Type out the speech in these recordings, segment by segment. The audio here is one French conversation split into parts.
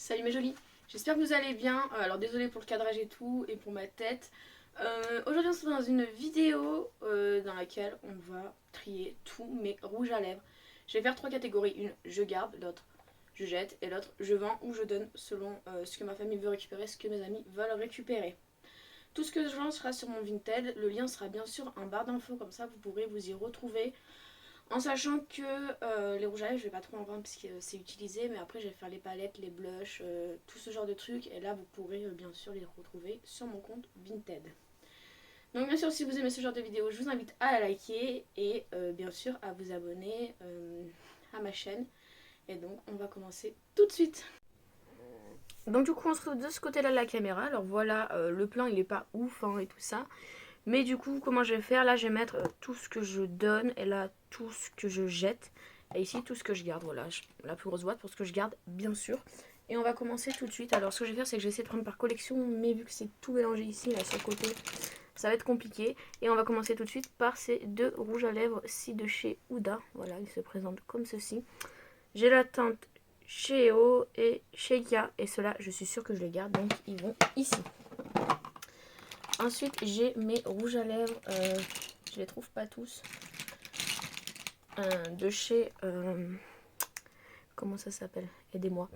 Salut mes jolis, j'espère que vous allez bien. Alors désolé pour le cadrage et tout et pour ma tête. Aujourd'hui on se retrouve dans une vidéo dans laquelle on va trier tous mes rouges à lèvres. Je vais faire trois catégories, une je garde, l'autre je jette et l'autre je vends ou je donne selon ce que ma famille veut récupérer, ce que mes amis veulent récupérer. Tout ce que je vends sera sur mon Vinted, le lien sera bien sûr en barre d'infos, comme ça vous pourrez vous y retrouver. En sachant que les rouges à lèvres, je vais pas trop en vendre parce que c'est utilisé, mais après je vais faire les palettes, les blushs, tout ce genre de trucs. Et là, vous pourrez bien sûr les retrouver sur mon compte Vinted. Donc bien sûr, si vous aimez ce genre de vidéo, je vous invite à la liker et bien sûr à vous abonner à ma chaîne. Et donc, on va commencer tout de suite. Donc du coup, on se retrouve de ce côté-là de la caméra. Alors voilà, le plan, il est pas ouf hein, et tout ça. Mais du coup, comment je vais faire? Là, je vais mettre tout ce que je donne et là, tout ce que je jette. Et ici, tout ce que je garde. Voilà, la plus grosse boîte pour ce que je garde, bien sûr. Et on va commencer tout de suite. Alors, ce que je vais faire, c'est que je vais essayer de prendre par collection. Mais vu que c'est tout mélangé ici, là, sur le côté, ça va être compliqué. Et on va commencer tout de suite par ces deux rouges à lèvres-ci de chez Huda. Voilà, ils se présentent comme ceci. J'ai la teinte Sheo et Sheikah. Et ceux-là, je suis sûre que je les garde. Donc, ils vont ici. Ensuite, j'ai mes rouges à lèvres. Je les trouve pas tous. De chez... comment ça s'appelle? Aidez-moi.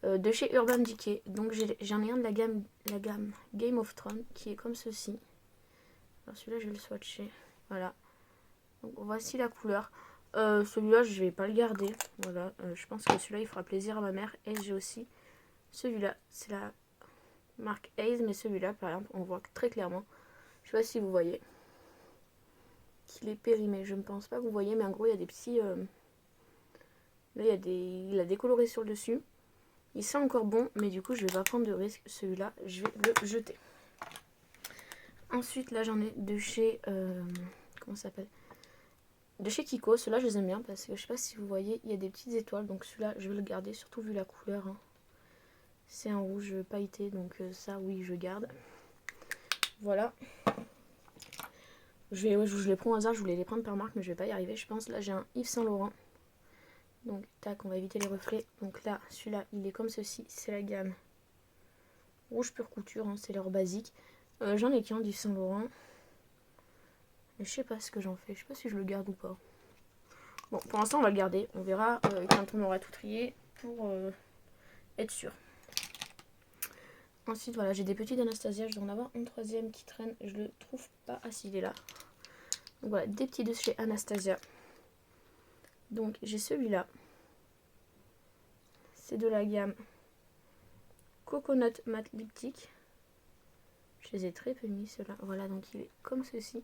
De chez Urban Decay. Donc j'en ai un de la gamme Game of Thrones qui est comme ceci. Alors celui-là, je vais le swatcher. Voilà. Donc voici la couleur. Celui-là, je vais pas le garder. Voilà. Je pense que celui-là, il fera plaisir à ma mère. Et j'ai aussi celui-là. C'est la marque Haze. Mais celui-là, par exemple, on voit très clairement. Je sais pas si vous voyez. Qu'il est périmé. Je ne pense pas que vous voyez. Mais en gros, il y a des petits... là, il a décoloré sur le dessus. Il sent encore bon. Mais du coup, je vais pas prendre de risque. Celui-là, je vais le jeter. Ensuite, là, j'en ai de chez... comment ça s'appelle? De chez Kiko. Ceux-là, je les aime bien parce que je sais pas si vous voyez, il y a des petites étoiles. Donc celui-là, je vais le garder. Surtout vu la couleur. Hein. C'est un rouge pailleté. Donc ça, oui, je garde. Voilà. Je les prends au hasard. Je voulais les prendre par marque, mais je vais pas y arriver, je pense. Là, j'ai un Yves Saint Laurent. Donc, tac, on va éviter les reflets. Donc là, celui-là, il est comme ceci. C'est la gamme rouge pure couture. Hein, c'est leur basique. J'en ai qu'un d'Yves Saint Laurent. Mais je sais pas ce que j'en fais. Je sais pas si je le garde ou pas. Bon, pour l'instant, on va le garder. On verra quand on aura tout trié pour être sûr. Ensuite, voilà, j'ai des petits d'Anastasia. Je dois en avoir un troisième qui traîne. Je le trouve pas. Ah, si, il est là. Donc voilà, des petits de chez Anastasia. Donc, j'ai celui-là. C'est de la gamme Coconut Matte Lipstick. Je les ai très peu mis, ceux-là. Voilà, donc il est comme ceci.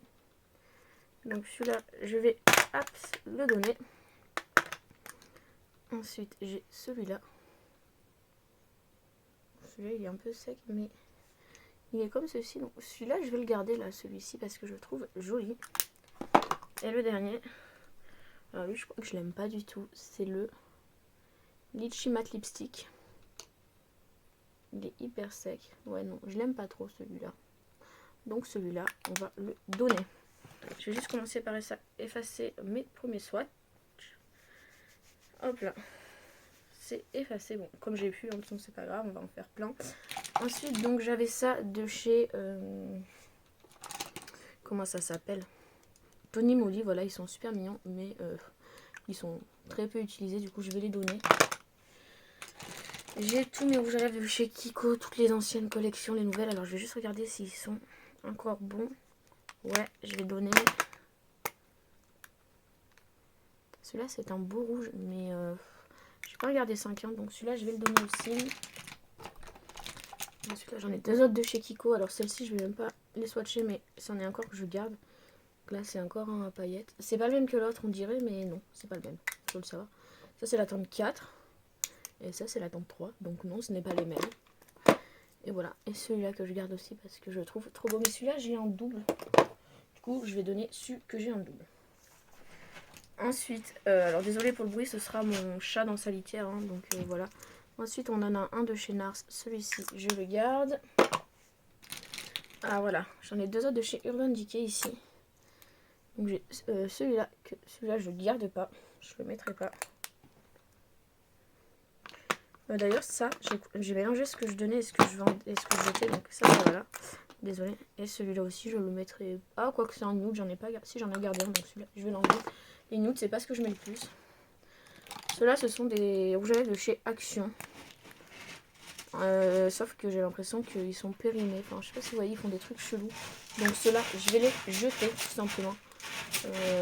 Donc celui-là, je vais le donner. Ensuite, j'ai celui-là. Celui-là, il est un peu sec, mais il est comme ceci. Donc celui-là, je vais le garder, là, celui-ci, parce que je le trouve joli. Et le dernier, alors lui, je crois que je l'aime pas du tout. C'est le Litchi Matte Lipstick. Il est hyper sec. Ouais, non, je l'aime pas trop, celui-là. Donc celui-là, on va le donner. Je vais juste commencer par effacer mes premiers swatchs. Hop là. C'est effacé. Bon, comme j'ai pu, en tout cas, c'est pas grave, on va en faire plein. Ensuite, donc, j'avais ça de chez... comment ça s'appelle? Tony Moly, voilà, ils sont super mignons, mais ils sont très peu utilisés, du coup, je vais les donner. J'ai tous mes rouges à lèvres de chez Kiko, toutes les anciennes collections, les nouvelles. Alors, je vais juste regarder s'ils sont encore bons. Ouais, je vais donner... Celui-là, c'est un beau rouge, mais je vais pas regarder 5 ans, donc celui-là, je vais le donner aussi. Ensuite, là, j'en ai deux autres de chez Kiko. Alors, celle-ci, je vais même pas les swatcher, mais c'en est encore que je garde. Donc là, c'est encore un à paillettes. C'est pas le même que l'autre, on dirait, mais non, c'est pas le même. Faut le savoir. Ça, c'est la teinte 4. Et ça, c'est la teinte 3. Donc, non, ce n'est pas les mêmes. Et voilà. Et celui-là que je garde aussi parce que je le trouve trop beau. Mais celui-là, j'ai un double. Du coup, je vais donner celui que j'ai un double. Ensuite, alors désolé pour le bruit, ce sera mon chat dans sa litière. Hein, donc, voilà. Ensuite, on en a un de chez Nars. Celui-ci, je le garde. Ah voilà, j'en ai deux autres de chez Urban Decay ici. Donc j'ai celui-là, je ne garde pas, je le mettrai pas. D'ailleurs, ça, j'ai mélangé ce que je donnais et ce que je vendais et ce que je jetais. Donc ça, voilà. Désolée. Et celui-là aussi, je le mettrai. Ah, quoi que c'est un nude, j'en ai pas. Si, j'en ai gardé un, donc celui-là, je vais l'enlever. Les nudes, c'est pas ce que je mets le plus. Ceux-là, ce sont des rouges à lèvres de chez Action. Sauf que j'ai l'impression qu'ils sont périmés. Enfin, je sais pas si vous voyez, ils font des trucs chelous. Donc ceux-là, je vais les jeter, tout simplement.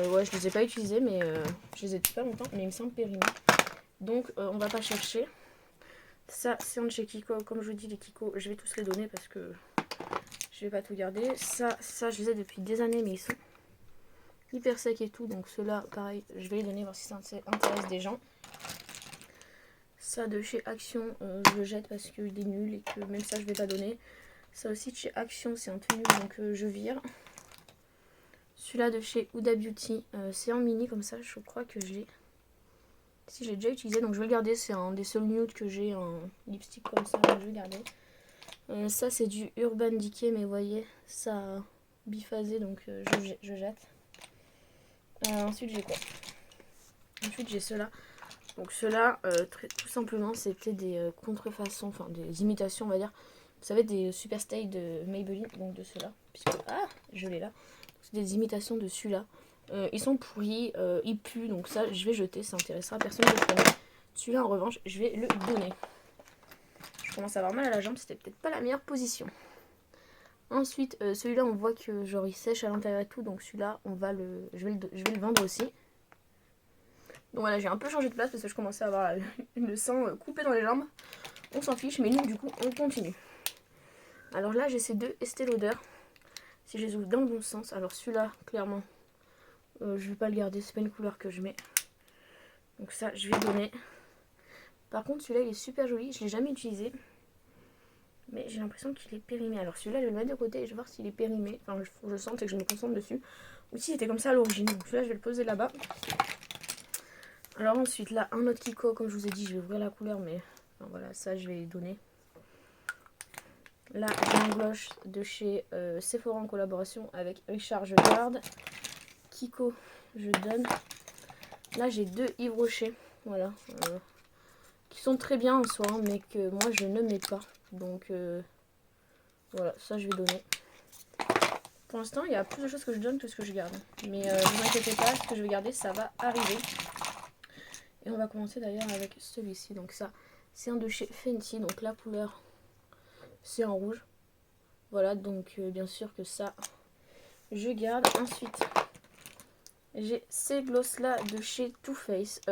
Ouais, je les ai pas utilisés, mais je les ai depuis pas longtemps. Mais ils me semblent périmés. Donc, on va pas chercher. Ça, c'est un de chez Kiko. Comme je vous dis, les Kiko, je vais tous les donner parce que je vais pas tout garder. Ça, je les ai depuis des années, mais ils sont hyper secs et tout. Donc ceux-là, pareil, je vais les donner, voir si ça intéresse des gens. Ça de chez Action, je le jette parce qu'il est nul et que même ça, je vais pas donner. Ça aussi de chez Action, c'est un peu nul, donc je vire. Celui-là de chez Huda Beauty, c'est en mini comme ça, je crois que j'ai... Si, j'ai déjà utilisé, donc je vais le garder. C'est un des seuls nudes que j'ai, un lipstick comme ça, donc je vais le garder. Ça, c'est du Urban Decay, mais vous voyez, ça a biphasé, donc je jette. Ensuite, j'ai quoi? Ensuite, j'ai ceux-là. Donc ceux-là, tout simplement, c'était des contrefaçons, enfin des imitations, on va dire. Vous savez, des super stay de Maybelline, donc de ceux-là. Puisque, ah, je l'ai là. C'est des imitations de celui-là. Ils sont pourris, ils puent, donc ça je vais jeter, ça intéressera personne de le connaît. Celui-là en revanche, je vais le donner. Je commence à avoir mal à la jambe, c'était peut-être pas la meilleure position. Ensuite, celui-là on voit que genre il sèche à l'intérieur et tout, donc celui-là je vais le vendre aussi. Donc voilà, j'ai un peu changé de place parce que je commençais à avoir le sang coupé dans les jambes. On s'en fiche, mais nous du coup on continue. Alors là j'ai ces deux Estée Lauder. Si je les ouvre dans le bon sens, alors celui-là clairement je vais pas le garder, c'est pas une couleur que je mets. Donc ça, je vais donner. Par contre, celui-là, il est super joli. Je l'ai jamais utilisé. Mais j'ai l'impression qu'il est périmé. Alors celui-là, je vais le mettre de côté et je vais voir s'il est périmé. Enfin, faut que je sente et que je me concentre dessus. Ou s'il était comme ça à l'origine. Donc celui-là, je vais le poser là-bas. Alors ensuite, là, un autre Kiko. Comme je vous ai dit, je vais ouvrir la couleur. Mais enfin, voilà, ça, je vais donner. Là, j'ai un gloss de chez Sephora en collaboration avec Richard, je garde. Kiko, je donne. Là, j'ai deux Yves Rocher. Voilà. Qui sont très bien en soi, mais que moi, je ne mets pas. Donc, voilà, ça, je vais donner. Pour l'instant, il y a plus de choses que je donne que ce que je garde. Mais ne vous inquiétez pas, ce que je vais garder, ça va arriver. Et on va commencer d'ailleurs avec celui-ci. Donc ça, c'est un de chez Fenty. Donc la couleur, c'est en rouge. Voilà, donc bien sûr que ça, je garde. Ensuite, j'ai ces gloss-là de chez Too Faced.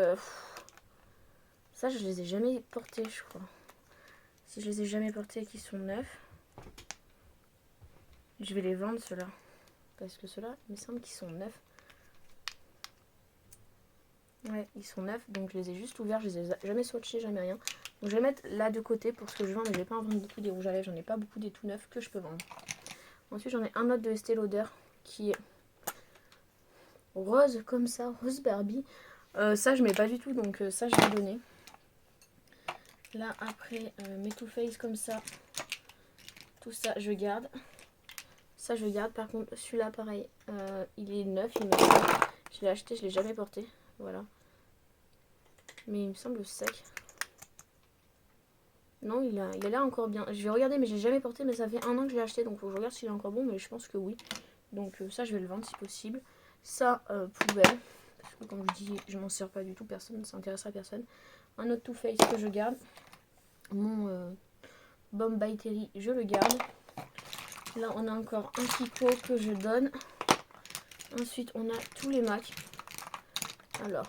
Ça, je les ai jamais portés, je crois. Si je les ai jamais portés et qu'ils sont neufs, je vais les vendre ceux-là. Parce que ceux-là, il me semble qu'ils sont neufs. Ouais, ils sont neufs, donc je les ai juste ouverts, je les ai jamais swatchés, jamais rien. Donc je vais les mettre là de côté pour ce que je vends, mais je vais pas en vendre beaucoup des rouges à lèvres, j'en ai pas beaucoup des tout neufs que je peux vendre. Ensuite j'en ai un autre de Estée Lauder qui est rose comme ça, rose Barbie. Ça je mets pas du tout, donc ça je vais donner. Là après mes Too Faced comme ça, tout ça je garde. Ça je garde, par contre celui-là pareil, il est neuf, il me semble. Je l'ai acheté, je l'ai jamais porté. Voilà. Mais il me semble sec. Non, il a l'air encore bien. Je vais regarder, mais j'ai jamais porté, mais ça fait 1 an que je l'ai acheté, donc faut que je regarde s'il est encore bon, mais je pense que oui. Donc ça, je vais le vendre si possible. Ça, poubelle. Parce que comme je dis, je m'en sers pas du tout, personne, ça intéresse à personne. Un autre Too Faced que je garde. Mon Bomb by Terry, je le garde. Là, on a encore un Kiko que je donne. Ensuite, on a tous les MAC. Alors,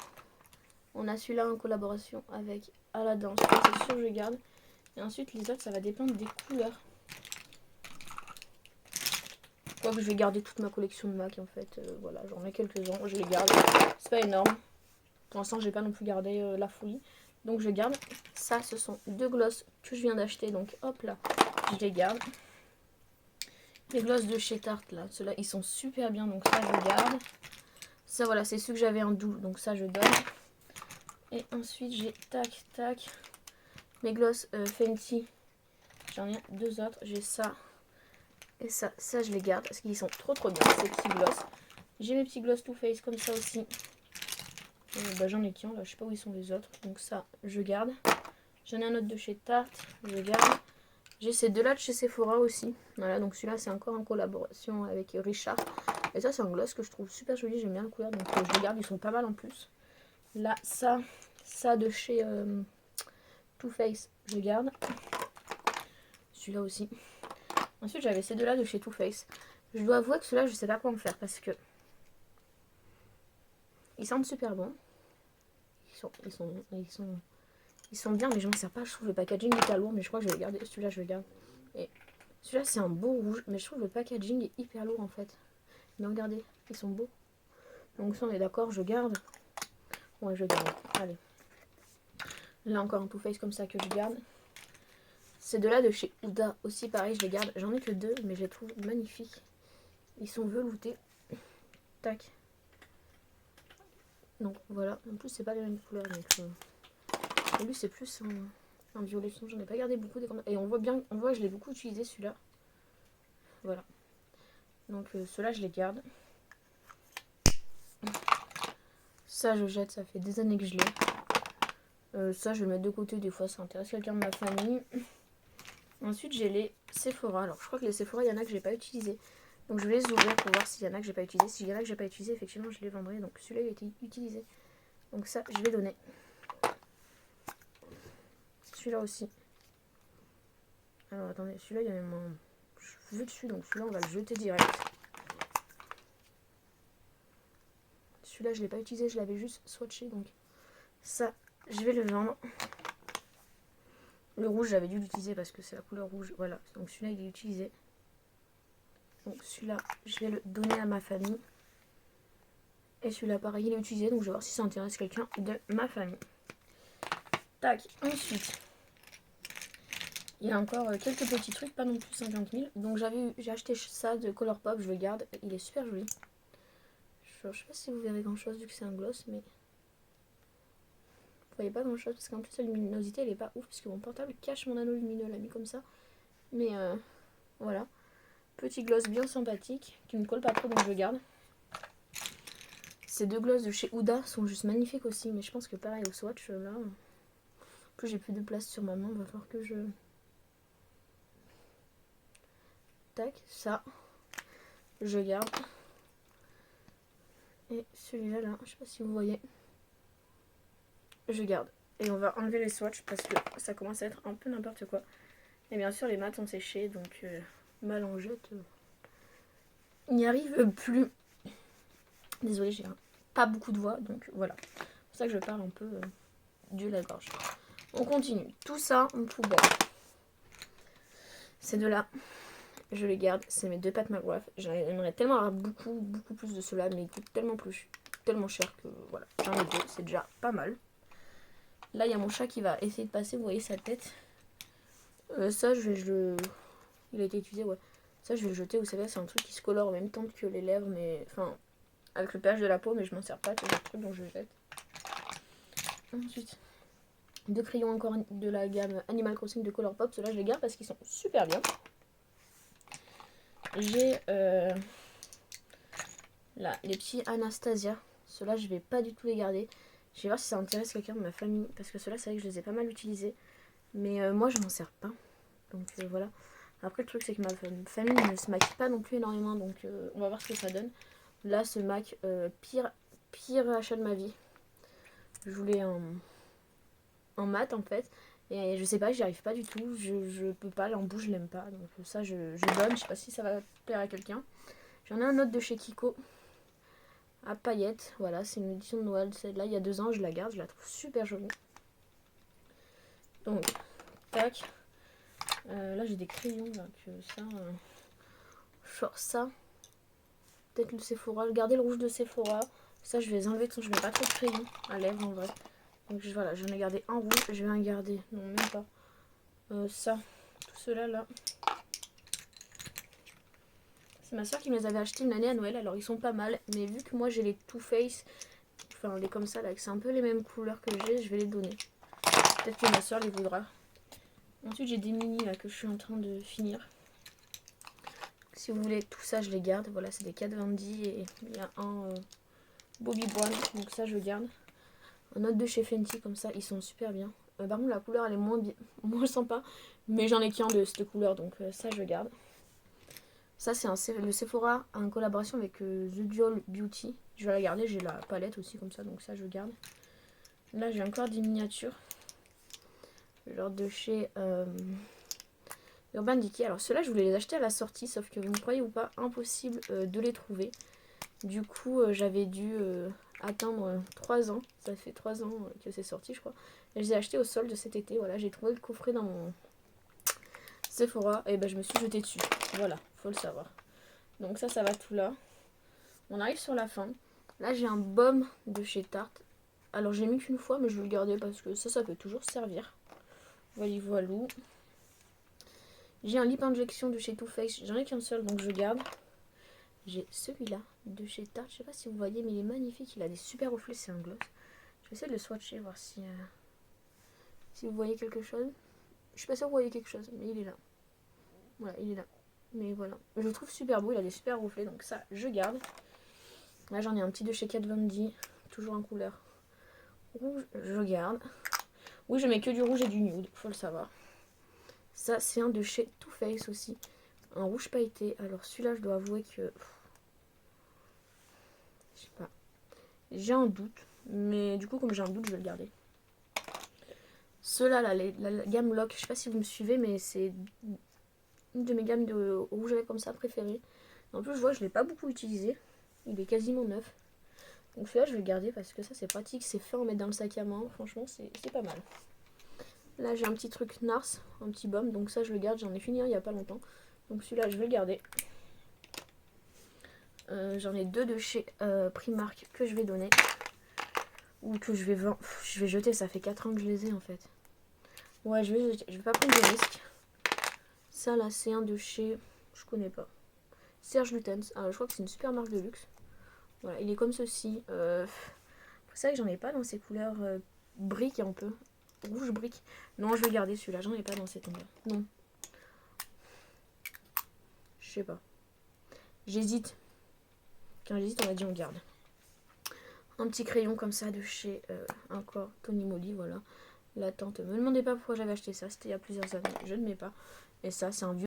on a celui-là en collaboration avec Aladdin. C'est sûr, je garde. Et ensuite, les autres, ça va dépendre des couleurs. Je crois que je vais garder toute ma collection de MAC en fait. Voilà, j'en ai quelques-uns, je les garde. C'est pas énorme. Pour l'instant, j'ai pas non plus gardé la folie. Donc, je garde. Ça, ce sont deux glosses que je viens d'acheter. Donc, hop là, je les garde. Les glosses de chez Tarte, là, ceux-là, ils sont super bien. Donc, ça, je garde. Ça, voilà, c'est ceux que j'avais en double. Donc, ça, je donne. Et ensuite, j'ai tac, tac. Mes glosses Fenty, j'en ai deux autres, j'ai ça et ça je les garde parce qu'ils sont trop bien ces petits gloss. J'ai mes petits gloss Too Faced comme ça aussi. Bah, j'en ai qu'un là, je sais pas où ils sont les autres, donc ça je garde. J'en ai un autre de chez Tarte, je garde. J'ai ces deux-là de chez Sephora aussi. Voilà, donc celui-là, c'est encore en collaboration avec Richard. Et ça, c'est un gloss que je trouve super joli. J'aime bien le couleur, donc je les garde. Ils sont pas mal en plus. Là, ça de chez Too Faced, je garde. Celui-là aussi. Ensuite, j'avais ces deux-là de chez Too Faced. Je dois avouer que ceux-là, je sais pas quoi en faire parce que ils sentent super bon. Ils sont bien, mais je m'en sers pas. Je trouve le packaging hyper lourd, mais je crois que je vais le garder. Celui-là, je le garde. Et celui-là, c'est un beau rouge, mais je trouve le packaging est hyper lourd en fait. Mais regardez, ils sont beaux. Donc ça, on est d'accord, je garde. Ouais, je garde. Allez. Là, encore un Too Faced comme ça que je garde. Ces deux-là de chez Huda aussi, pareil, je les garde. J'en ai que deux, mais je les trouve magnifiques. Ils sont veloutés. Tac. Donc voilà. En plus, c'est pas les mêmes couleurs. Donc, lui, c'est plus un violet. J'en ai pas gardé beaucoup. Et on voit bien, je l'ai beaucoup utilisé celui-là. Voilà. Donc ceux-là, je les garde. Ça, je jette. Ça fait des années que je l'ai. Ça, je vais le mettre de côté. Des fois, ça intéresse quelqu'un de ma famille. Ensuite, j'ai les Sephora. Alors, je crois que les Sephora, il y en a que j'ai pas utilisé. Donc, je vais les ouvrir pour voir s'il y en a que j'ai pas utilisé. S'il y en a que j'ai pas utilisé, effectivement, je les vendrai. Donc, celui-là, il a été utilisé. Donc, ça, je vais donner. Celui-là aussi. Alors, attendez, celui-là, il y a même un cheveu dessus. Donc, celui-là, on va le jeter direct. Celui-là, je l'ai pas utilisé. Je l'avais juste swatché. Donc, ça, je vais le vendre. Le rouge, j'avais dû l'utiliser parce que c'est la couleur rouge. Voilà. Donc, celui-là, il est utilisé. Donc, celui-là, je vais le donner à ma famille. Et celui-là, pareil, il est utilisé. Donc, je vais voir si ça intéresse quelqu'un de ma famille. Tac. Ensuite, il y a encore quelques petits trucs, pas non plus 50 000. Donc, j'ai acheté ça de Colourpop. Je le garde. Il est super joli. Je sais pas si vous verrez grand-chose vu que c'est un gloss, mais... Vous voyez pas grand-chose parce qu'en plus, la luminosité, elle est pas ouf. Parce que mon portable cache mon anneau lumineux, l'a mis comme ça. Mais voilà. Petit gloss bien sympathique qui me colle pas trop, donc je le garde. Ces deux glosses de chez Huda sont juste magnifiques aussi, mais je pense que pareil au swatch, là, en plus j'ai plus de place sur ma main, il va falloir que je... Tac, ça, je garde. Et celui-là, là, je sais pas si vous voyez, je garde. Et on va enlever les swatchs parce que ça commence à être un peu n'importe quoi. Et bien sûr, les maths ont séché, donc mal en jette. Il n'y arrive plus. Désolée, j'ai pas beaucoup de voix, donc voilà. C'est pour ça que je parle un peu de la gorge. On continue. Tout ça en poubelle. Ces deux-là, je les garde. C'est mes deux Pat McGrath. J'aimerais tellement avoir beaucoup plus de ceux-là, mais ils coûtent tellement cher que voilà. J'en ai deux, c'est déjà pas mal. Là, il y a mon chat qui va essayer de passer. Vous voyez sa tête. Ça, il a été utilisé, ouais. Ça, je vais le jeter. Vous savez, c'est un truc qui se colore en même temps que les lèvres, mais enfin, avec le pH de la peau, mais je m'en sers pas. C'est un truc dont je jette. Ensuite, deux crayons encore de la gamme Animal Crossing de Colourpop. Ceux-là, je les garde parce qu'ils sont super bien. J'ai là les petits Anastasia. Ceux-là, je vais pas du tout les garder. Je vais voir si ça intéresse quelqu'un de ma famille. Parce que ceux-là, c'est vrai que je les ai pas mal utilisés. Mais moi, je m'en sers pas. Donc voilà. Après, le truc, c'est que ma famille ne se maquille pas non plus énormément. Donc on va voir ce que ça donne. Là, ce MAC, pire achat de ma vie. Je voulais en mat en fait. Et je sais pas, j'y arrive pas du tout. Je peux pas, l'embout, je l'aime pas. Donc ça, je donne. Je sais pas si ça va plaire à quelqu'un. J'en ai un autre de chez Kiko. À paillettes. Voilà, c'est une édition de Noël. Celle-là, il y a 2 ans, je la garde. Je la trouve super jolie. Donc, tac. Là, j'ai des crayons. Donc ça. Peut-être le Sephora. Gardez le rouge de Sephora. Ça, je vais les enlever. De toute façon, je mets pas trop de crayons à lèvres en vrai. Donc voilà, j'en ai gardé un rouge. Je vais en garder. Non, même pas. Ça. Tout cela là. C'est ma soeur qui me les avait achetés une année à Noël. Alors, ils sont pas mal. Mais vu que moi, j'ai les Too Faced. Enfin, les comme ça là. Que c'est un peu les mêmes couleurs que j'ai. Je vais les donner. Peut-être que ma soeur les voudra. Ensuite, j'ai des mini là que je suis en train de finir. Si vous voulez, tout ça, je les garde. Voilà, c'est des Kat Von D et il y a un Bobbi Brown. Donc ça, je garde. Un autre de chez Fenty, comme ça, ils sont super bien. Par contre la couleur elle est moins sympa. Mais j'en ai qu'un de cette couleur donc ça je garde. Ça c'est le Sephora en collaboration avec The Dual Beauty. Je vais la garder, j'ai la palette aussi comme ça donc ça je garde. Là j'ai encore des miniatures. Genre de chez Urban Decay. Alors ceux-là je voulais les acheter à la sortie sauf que vous me croyez ou pas, impossible de les trouver. Du coup j'avais dû attendre 3 ans. Ça fait 3 ans que c'est sorti je crois. Et je les ai achetés au solde cet été. Voilà, j'ai trouvé le coffret dans mon Sephora et ben je me suis jetée dessus. Voilà, faut le savoir. Donc ça va tout là. On arrive sur la fin. Là j'ai un baume de chez Tarte. Alors j'ai mis qu'une fois mais je vais le garder parce que ça peut toujours servir. Voilà, voilou. J'ai un lip injection de chez Too Faced. J'en ai qu'un seul donc je garde. J'ai celui-là de chez Tarte. Je sais pas si vous voyez mais il est magnifique. Il a des super reflets, c'est un gloss. Je vais essayer de le swatcher, voir si vous voyez quelque chose. Je suis pas sûre que vous voyez quelque chose mais il est là. Voilà, il est là. Mais voilà. Je le trouve super beau, il a des super reflets donc ça je garde. Là j'en ai un petit de chez Kat Von D. Toujours en couleur rouge, je garde. Oui, je mets que du rouge et du nude, faut le savoir. Ça, c'est un de chez Too Faced aussi. Un rouge pailleté. Alors, celui-là, je dois avouer que... Je sais pas. J'ai un doute. Mais du coup, comme j'ai un doute, je vais le garder. Ceux-là, la gamme Lock, je sais pas si vous me suivez, mais c'est une de mes gammes de rouge à lèvres comme ça préférées. En plus, je vois, je l'ai pas beaucoup utilisé. Il est quasiment neuf. Donc celui-là, je vais le garder parce que ça, c'est pratique. C'est fait en mettre dans le sac à main. Franchement, c'est pas mal. Là j'ai un petit truc Nars, un petit baume, donc ça je le garde, j'en ai fini il n'y a pas longtemps. Donc celui-là je vais le garder. J'en ai 2 de chez Primark que je vais donner. Ou que je vais jeter, ça fait 4 ans que je les ai en fait. Ouais, je vais pas prendre de risque. Ça là c'est un de chez, je connais pas, Serge Lutens. Alors je crois que c'est une super marque de luxe. Voilà, il est comme ceci. C'est vrai que j'en ai pas dans ces couleurs briques un peu. Rouge brique. Non, je vais garder celui-là. J'en ai pas dans cette couleur. Non. Je sais pas. J'hésite. Quand j'hésite, on va dire on garde. Un petit crayon comme ça de chez encore Tony Moly. Voilà. La tante. Me demandez pas pourquoi j'avais acheté ça. C'était il y a plusieurs années. Je ne mets pas. Et ça, c'est un vieux.